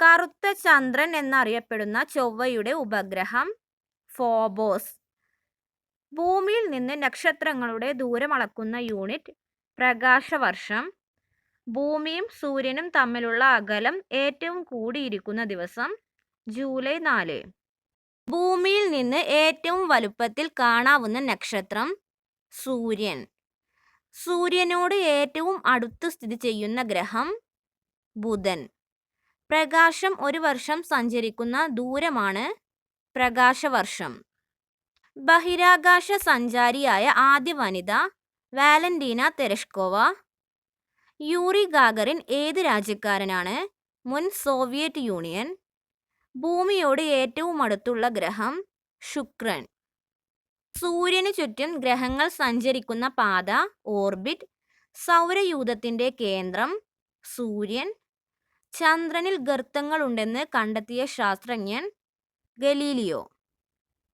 കറുത്ത ചന്ദ്രൻ എന്നറിയപ്പെടുന്ന ചൊവ്വയുടെ ഉപഗ്രഹം ഫോബോസ്. ഭൂമിയിൽ നിന്ന് നക്ഷത്രങ്ങളുടെ ദൂരം അളക്കുന്ന യൂണിറ്റ് പ്രകാശവർഷം. ഭൂമിയും സൂര്യനും തമ്മിലുള്ള അകലം ഏറ്റവും കൂടിയിരിക്കുന്ന ദിവസം ജൂലൈ 4. ഭൂമിയിൽ നിന്ന് ഏറ്റവും വലുപ്പത്തിൽ കാണാവുന്ന നക്ഷത്രം സൂര്യൻ. സൂര്യനോട് ഏറ്റവും അടുത്ത് സ്ഥിതി ചെയ്യുന്ന ഗ്രഹം ബുധൻ. പ്രകാശം ഒരു വർഷം സഞ്ചരിക്കുന്ന ദൂരമാണ് പ്രകാശവർഷം. ബഹിരാകാശ സഞ്ചാരിയായ ആദ്യ വനിത വാലന്റീന തെരഷ്കോവ. യൂറി ഗാഗറിൻ ഏത് രാജ്യക്കാരനാണ്? മുൻ സോവിയറ്റ് യൂണിയൻ. ഭൂമിയോട് ഏറ്റവും അടുത്തുള്ള ഗ്രഹം ശുക്രൻ. സൂര്യനു ചുറ്റും ഗ്രഹങ്ങൾ സഞ്ചരിക്കുന്ന പാത ഓർബിറ്റ്. സൗരയൂഥത്തിന്റെ കേന്ദ്രം സൂര്യൻ. ചന്ദ്രനിൽ ഗർത്തങ്ങളുണ്ടെന്ന് കണ്ടെത്തിയ ശാസ്ത്രജ്ഞൻ ഗലീലിയോ.